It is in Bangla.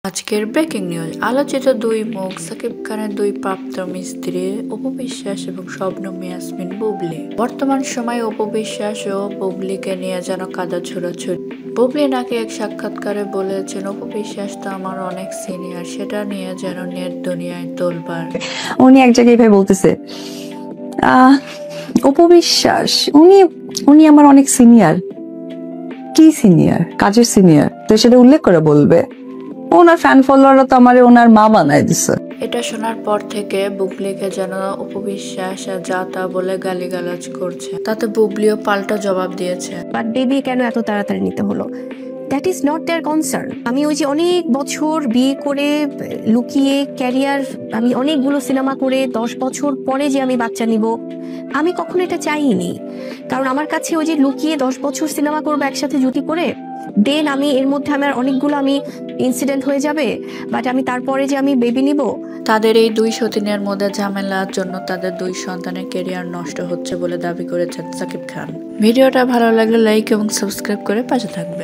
আজকের ব্রেকিং নিউজ। আলোচিত দুই মুখ সাকিব খানের দুই প্রাপ্ত স্ত্রী অপু বিশ্বাস এবং শবনম ইয়াসমিন বুবলি। বর্তমান সময়ে অপু বিশ্বাস ও বুবলিকে নিয়ে যেন কাদা ছোড়াছুড়ি। বুবলি নাকি এক সাক্ষাৎকারে বলেছেন, অপু বিশ্বাস তো আমার অনেক সিনিয়র, সেটা নিয়ে যেন নেট দুনিয়ায় তোলপাড়। উনি এক জায়গায় ভাই বলতেছে অপু বিশ্বাস উনি আমার অনেক সিনিয়র। কি সিনিয়র? কাজের সিনিয়র, তো সেটা উল্লেখ করে বলবে। ওনার ফ্যান ফলোয়াররা তো আমার ওনার মা বানায় দিছে। এটা শোনার পর থেকে বুবলিকে যেন অপু বিশ্বাস যা তা বলে গালিগালাজ করছে। তাতে বুবলিও পাল্টা জবাব দিয়েছে, বাট বেবি কেন এত তাড়াতাড়ি নিতে হলো? That is not their concern. আমি ওই যে অনেক বছর বিয়ে করে লুকিয়ে ক্যারিয়ার, আমি অনেকগুলো সিনেমা করে 10 বছর পরে যে আমি বাচ্চা নিব, আমি কখনো এটা চাইনি। কারণ আমার কাছে ওই যে লুকিয়ে 10 বছর সিনেমা করবো একসাথে জুটি করে, দেন আমি এর মধ্যে আমার অনেকগুলো ইনসিডেন্ট হয়ে যাবে, বাট আমি তারপরে যে আমি বেবি নিব। তাদের এই দুই সতীনের মধ্যে ঝামেলার জন্য তাদের দুই সন্তানের ক্যারিয়ার নষ্ট হচ্ছে বলে দাবি করেছেন সাকিব খান। ভিডিওটা ভালো লাগলে লাইক এবং সাবস্ক্রাইব করে পাশে থাকবেন।